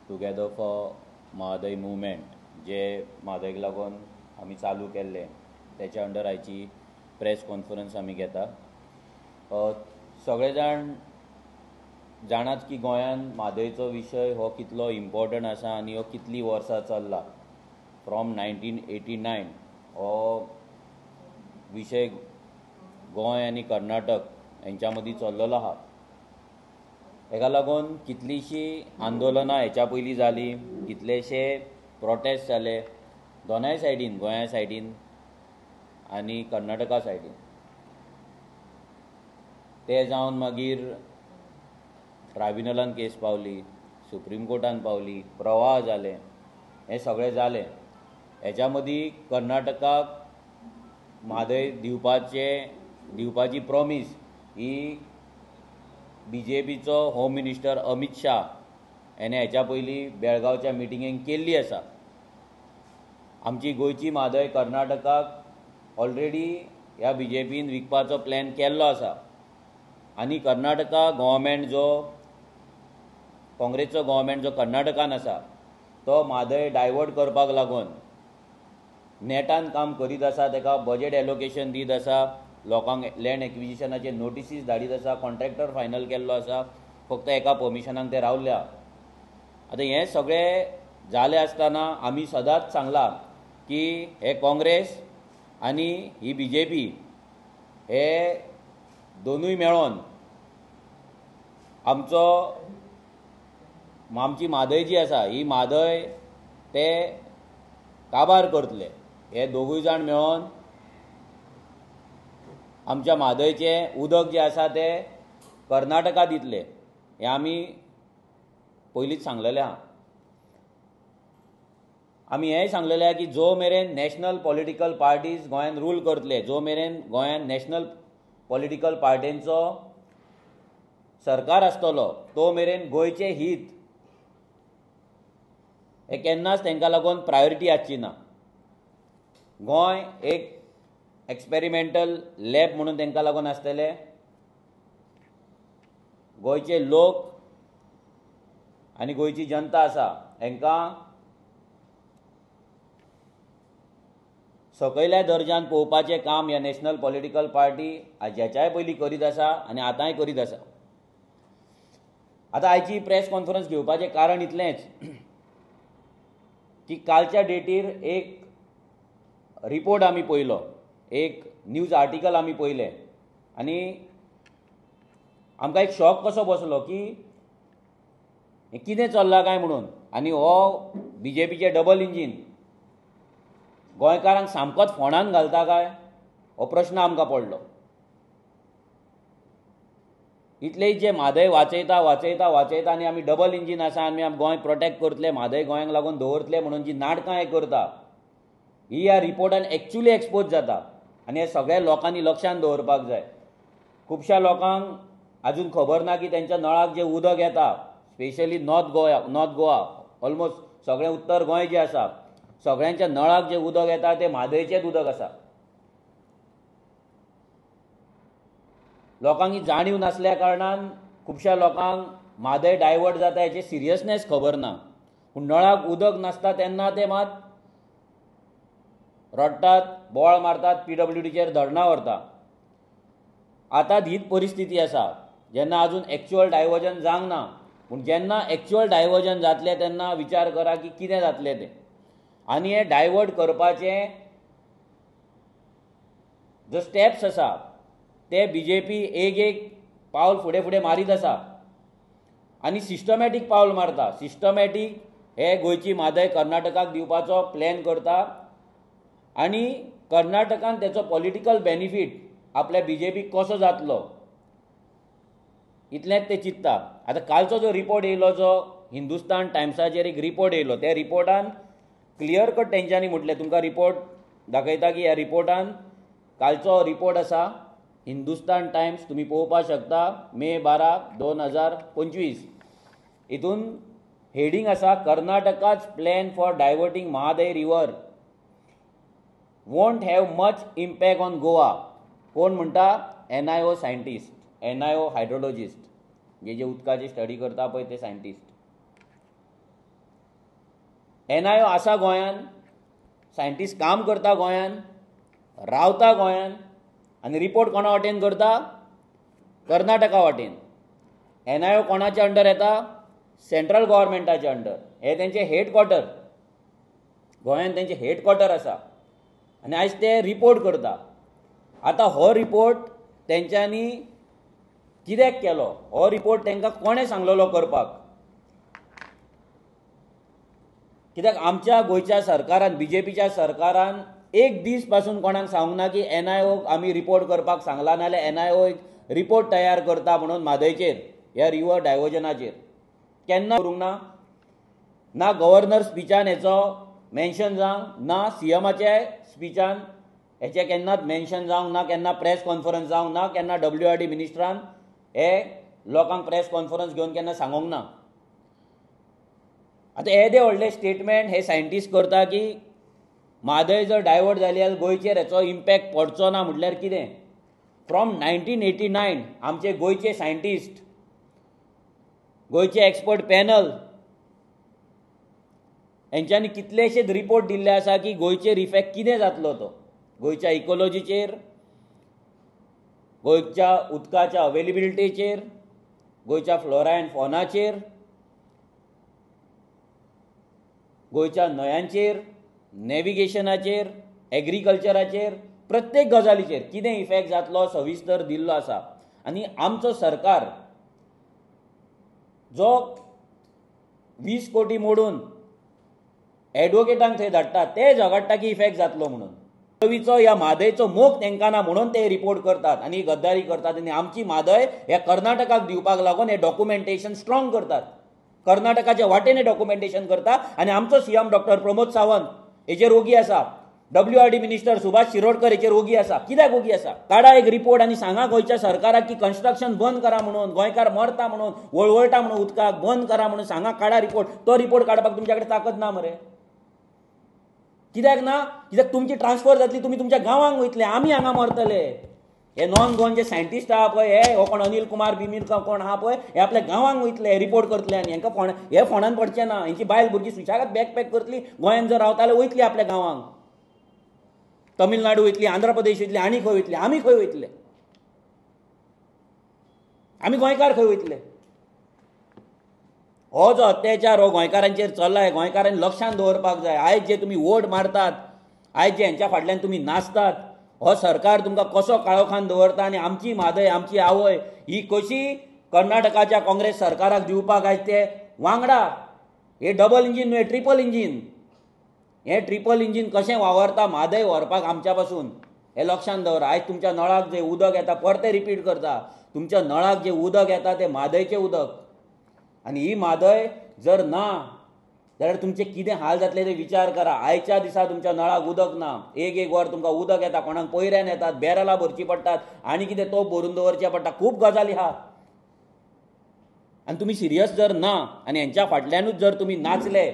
Together for Mhadei movement जे म्हादयक लागून आमी चालू केल्ले त्याच्या अंडर आयची प्रेस कॉन्फरन्स आमी घेता। सगळे जाण जाणात की गोंयांत म्हादयचो विशय हो कितलो इम्पॉर्टंट आसा आनी हो कितली वर्सां चल्ला। फ्रॉम 1989 हो विशय गोंय आनी कर्नाटक हेंच्या मदीं चल्लेलो आहा। हेका लागून कितलीशीं आंदोलनां हेच्या पयलीं जालीं, कितलेशे प्रोटेस्ट जाले दोनाय सायडीन, गोंया सायडीन आनी कर्नाटका सायडीन। ते जावन मागीर ट्रायब्युनलान केस पावली, सुप्रीम कोर्टान पावली, प्रवाह जाले, हे सगळें जालें। हेच्या मदीं कर्नाटकाक म्हादय दिवपाची प्रॉमीस ही BJPचो होम मिनिस्टर अमित शाह हेणें हेच्या पयलीं बेळगांवच्या मिटिंगेक केल्ली आसा। आमची गोंयची म्हादय कर्नाटकाक ऑलरेडी ह्या BJPन विकपाचो प्लॅन केल्लो आसा आनी कर्नाटका गव्हर्मेंट जो काँग्रेसचो गव्हर्मेंट जो कर्नाटकान आसा तो म्हादय डायवर्ट करपाक लागून नेटान काम करीत आसा, तेका बजेट एलोकेशन दीत आसा, लोकांक लँड एक्विजिशनाचे नोटिसीस धाडीत आसा, कॉन्ट्रॅक्टर फायनल केल्लो आसा, फक्त एका परमिशनाक ते रावल्या। आतां हें सगळें जालें आसतना आमी सदांच सांगलां की हे काँग्रेस आनी ही BJP हे दोनूय मेळोन आमची म्हादय जी आसा ही म्हादय ते काबार करतले। हे दोगूय जाण मेळोन आमच्या म्हादयचें उदक जें आसा तें कर्नाटका दितले, हें आमी पयलींच सांगलेलें आहा। आमी हेंय सांगलेलें आहा की जो मेरेन नॅशनल पॉलिटिकल पार्टीज गोंयांत रूल करतले, जो मेरेन गोंयांत नॅशनल पॉलिटिकल पार्टींचो सरकार आसतलो, तो मेरेन गोंयचें हीत हे केन्नाच तांकां लागून प्रायोरिटी आसची ना। गोंय एक एक्सपेरिमेंटल लॅब म्हणून तांकां लागून आसतलें। गोंयचे लोक आनी गोंयची जनता आसा हांकां सकयल्या दर्ज्यान पळोवपाचें काम ह्या नॅशनल पॉलिटिकल पार्टी हाच्याय पयलीं करीत आसा आनी आतांय करीत आसा। आतां आयची प्रेस कॉन्फरन्स घेवपाचें कारण इतलेंच की कालच्या डेटीर एक रिपोर्ट आमी पळयलो, एक न्यूज आर्टिकल आमी पळयलें आनी आमकां एक शॉक कसो बसलो की हें कितें चल्लां काय म्हणून। आनी हो BJPचें डबल इंजीन गोंयकारांक सामकोच फोंडान घालता काय हो प्रश्न आमकां पडलो। इतलें जे म्हादय वाचयता आनी आमी डबल इंजीन आसा आनी आमी गोंय प्रोटेक्ट करतले, म्हादय गोंयांक लागून दवरतले म्हणून जी नाटकां हें करता ही ह्या रिपोर्टान एक्चुली एक्सपोज जाता आनी हे सगळ्या लोकांनी लक्षांत दवरपाक जाय। खुबश्या लोकांक आजून खबर ना की तेंच्या नळाक जें उदक येता, स्पेशली नॉर्थ गोवा ऑलमोस्ट सगळें उत्तर गोंय जें आसा सगळ्यांच्या नळाक जें उदक येता तें म्हादयचेंच उदक आसा। लोकांक ही जाणीव नासल्या कारणान खुबश्या लोकांक म्हादय डायवर्ट जाता हेची सिरियसनेस खबर ना, पूण नळाक उदक नासता तेन्ना ते मात रडटात, बोवाळ मारतात, PWDचेर धरणां व्हरता। आतां हीच परिस्थिती आसा जेन्ना आजून एक्चुअल डायवर्जन जावंक ना, पूण जेन्ना एक्चुअल डायवर्जन जातलें तेन्ना विचार करा की कितें जातलें तें। आनी हे डायवर्ट करपाचे जो स्टेप्स आसा ते BJP एक पावल फुडें मारीत आसा आनी सिस्टमॅटीक पावल मारता। सिस्टमॅटीक हे गोंयची म्हादय कर्नाटकाक दिवपाचो प्लॅन करता आनी कर्नाटकान तेचो पॉलिटिकल बेनिफीट आपल्या BJPक कसो जातलो इतलेंच ते चिंतता। आतां कालचो जो रिपोर्ट येयलो, जो हिंदुस्तान टायम्साचेर एक रिपोर्ट येयलो, त्या रिपोर्टान क्लियर कट तेंच्यांनी म्हटलें, तुमकां रिपोर्ट दाखयता की ह्या रिपोर्टान कालचो रिपोर्ट आसा हिंदुस्तान टायम्स, तुमी पळोवपाक शकता, मे 12, 2025। हितून हेडिंग आसा कर्नाटकाच plan for diverting Mahadayi river won't have much impact on Goa. कोण म्हणटा? NIO सायंटिस्ट, NIO 'हायड्रोलॉजिस्ट, जे उदकाची स्टडी करता पळय ते सायंटिस्ट। NIO आसा गोंयान, सायंटिस्ट काम करता गोंयान, रावता गोंयान, आनी रिपोर्ट कोणा वाटेन करता? कर्नाटका वाटेन. NIO कोणाच्या अंडर येता? सेंट्रल गव्हर्मेंटाच्या अंडर. हे तेंचे हेडक्वॉर्टर, गोंयान तेंचे हेडक्वॉर्टर आसा आनी आयज ते रिपोर्ट करता. आतां हो रिपोर्ट तेंच्यांनी कित्याक केलो? हो रिपोर्ट तांकां कोणें सांगलेलो करपाक? कित्याक आमच्या गोंयच्या सरकारान, BJPच्या सरकारान एक दीस पासून कोणाक सांगूंक ना की NIO आमी रिपोर्ट करपाक सांगला, नाजाल्यार NIO एक रिपोर्ट तयार करता म्हणून म्हादयचेर, ह्या रिवर डायवर्जनाचेर. केन्ना करूंक ना? ना गव्हर्नर स्पिचान हेचो मेन्शन जावंक, ना CMच्या स्पिचान हेचें केन्नाच मेन्शन जावंक, ना केन्ना प्रेस कॉन्फरन्स जावंक, ना केन्ना WRD मिनिस्टरान हे लोकांक प्रेस कॉन्फरन्स घेवन केन्ना सांगूंक ना. आतां येदे व्हडले स्टेटमेंट हे सायंटिस्ट करता की म्हादय जर डायवर्ट जाली जाल्यार गोंयचेर हेचो इम्पॅक्ट पडचो ना. म्हटल्यार कितें? फ्रॉम 1989 आमचे गोंयचे सायंटिस्ट, गोंयचे एक्सपर्ट पॅनल हेंच्यांनी कितलेशेच रिपोर्ट दिल्ले आसा की गोंयचेर इफेक्ट कितें जातलो तो, गोंयच्या इकोलॉजीचेर, गोंयच्या उदकाच्या अवेलेबिलिटीचेर, गोंयच्या फ्लोरा एंड फॉनाचेर, गोंयच्या न्हंयांचेर, नॅविगेशनाचेर, एग्रीकल्चराचेर, प्रत्येक गजालीचेर कितें इफेक्ट जातलो सविस्तर दिल्लो आसा. आनी आमचो सरकार जो 20 कोटी मोडून एडवोकेटांक थंय धाडटा, ते झगडटा की इफेक्ट जातलो म्हणून. गोंयचो ह्या म्हादयचो मोग तेंकां ना म्हणून ते रिपोर्ट करतात आनी गद्दारी करतात. आनी आमची म्हादय ह्या कर्नाटकाक दिवपाक लागून हे डॉक्युमेंटेशन स्ट्रॉंग करतात. कर्नाटकाच्या वाटेन हे डॉक्युमेंटेशन करता. आनी आमचो CM डॉक्टर प्रमोद सावंत हेचेर ओगी आसा, WRD मिनिस्टर सुभाष शिरोडकर हेचेर ओगी आसा. कित्याक ओगी आसा? काडा एक रिपोर्ट आनी सांगा गोंयच्या सरकाराक की कन्स्ट्रक्शन बंद करा म्हणून, गोंयकार मरता म्हणून, वळवळटा म्हणून उदकाक, बंद करा म्हणून सांगा. काडा रिपोर्ट. तो रिपोर्ट काडपाक तुमच्या कडेन ताकद ना मरे? कित्याक ना? कित्याक तुमची ट्रान्सफर जातली, तुमी तुमच्या गांवांक वयतले, आमी हांगा मरतले. हे नॉन गोवन जे सायंटिस्ट आहा पळय, हे कोण अनिल कुमार बिमीर कोण आहा पळय, हे आपल्या गांवांक वयतले, रिपोर्ट करतले आनी हांकां हे फोंडान पडचें ना. हेंची बायल भुरगीं सुशागत बॅग पॅक करतली, गोंयान जर रावता जाल्यार वयतली आपल्या गांवांक. तमिळनाडू वयतली, आंध्र प्रदेश वयतली, आनी खंय वयतली? आमी खंय वयतले? आमी गोंयकार खंय वयतले? हो जो अत्याचार हो गोंयकारांचेर चल्ला, गोंयकारांनी लक्षांत दवरपाक जाय. आयज जे तुमी वोट मारतात, आयज जे हेंच्या फाटल्यान तुमी नाचतात, हो सरकार तुमकां कसो काळोखान दवरता. आनी आमची म्हादय, आमची आवय ही कशी कर्नाटकाच्या काँग्रेस सरकाराक दिवपाक आयज ते वांगडा, हे डबल इंजीन न्हय, ट्रिपल इंजीन, हे ट्रिपल इंजीन कशें वावरता म्हादय व्हरपाक आमच्या पासून, हे लक्षांत दवरा. आयज तुमच्या नळाक जे उदक येता, परते रिपीट करता, तुमच्या नळाक जे उदक येता ते म्हादयचें उदक. आनी ही म्हादय जर ना जाल्यार तुमचे कितें हाल जातले ते विचार करा. आयच्या दिसा तुमच्या नळाक उदक ना, एक वर तुमकां उदक येता, कोणाक पयऱ्यान येतात, बेरलां भरची पडटात, आनी कितें तोप भरून दवरचें पडटा, खूब गजाली आहा. आनी तुमी सिरियस जर ना आनी हेंच्या फाटल्यानूच जर तुमी नाचले,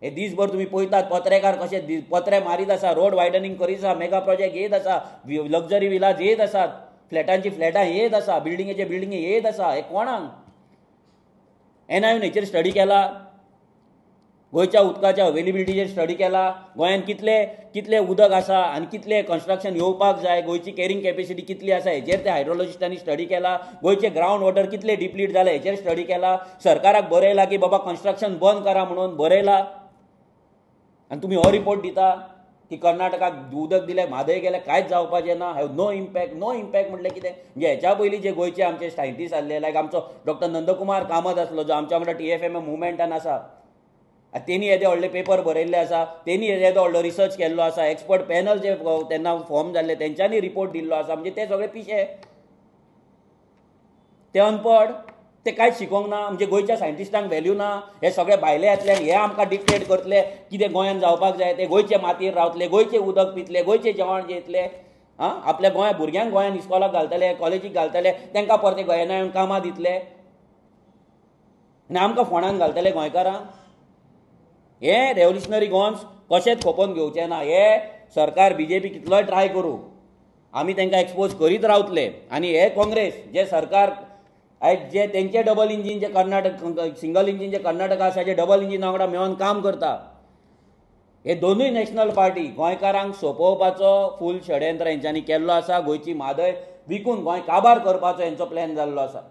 हे दीसभर तुमी पळयतात पत्रेकार कशे पत्रे मारीत आसा, रोड वायडनींग करीत आसा, मेगा प्रोजेक्ट येत आसा, लक्झरी विलाज येत आसात, फ्लॅटांची फ्लॅटां येत आसा, बिल्डिंगेचे बिल्डिंगे येत आसा. हे कोणाक? NIOन हेचेर स्टडी केला? गोंयच्या उदकाच्या अवेलेबिलिटीचेर स्टडी केला? गोंयान कितले उदक आसा आनी कितले कन्स्ट्रक्शन येवपाक जाय, गोंयची कॅरिंग कॅपेसिटी कितली आसा हेचेर त्या हायड्रोलॉजिस्टांनी स्टडी केला? गोंयचे ग्रावंड वॉटर कितले डिप्लीट जाले हेचेर स्टडी केला? सरकाराक बरयला की बाबा कन्स्ट्रक्शन बंद करा म्हणून बरयला? आनी तुमी हो रिपोर्ट दिता की कर्नाटकाक उदक दिले, म्हादय गेले, कांयच जावपाचें ना, have no impact. No impact म्हटलें कितें? म्हणजे हेच्या पयलीं जे गोंयचे आमचे सायंटिस्ट आसले, लायक आमचो डॉक्टर नंदकुमार कामत आसलो, जो आमच्या वांगडा TFM मुवमेंटान आसा, तेणी येदे व्हडले पेपर बरयल्ले आसा, तेणी येदो व्हडलो रिसर्च केल्लो आसा, एक्सपर्ट पॅनल जे तेन्ना फॉर्म जाल्ले तेंच्यांनी रिपोर्ट दिल्लो आसा. म्हणजे ते सगळे पिशे, ते अनपड, ते कांयच शिकोंक ना. म्हणजे गोंयच्या सायंटिस्टांक व्हॅल्यू ना. हे सगळे भायले येतले, हे आमकां डिक्टेट करतले कितें गोंयान जावपाक जाय ते, गोंयचे मातयेर रावतले, गोंयचे उदक पितले, गोंयचे जेवण जेतले, आपल्या गोंया भुरग्यांक गोंयान इस्कॉलाक घालतले, कॉलेजीक घालतले, तांकां परते गोंयान कामां दितले आनी आमकां फोंडान घालतले गोंयकारांक. हे रेव्होल्युशनरी गॉन्स कशेंच खोपोवन घेवचें ना. हे सरकार BJP कितलोय ट्राय करूं, आमी तांकां एक्सपोज करीत रावतले. आनी हे काँग्रेस जे सरकार आयज जे तेंचे डबल इंजीन जे कर्नाटक, सिंगल इंजीन जे कर्नाटका आसा, जे डबल इंजीना वांगडा मेळोन काम करता, हे दोनूय नॅशनल पार्टी गोंयकारांक सोंपोवपाचो फूल षडयंत्र हेंच्यांनी केल्लो आसा. गोंयची म्हादय विकून गोंय काबार करपाचो हेंचो प्लॅन जाल्लो आसा.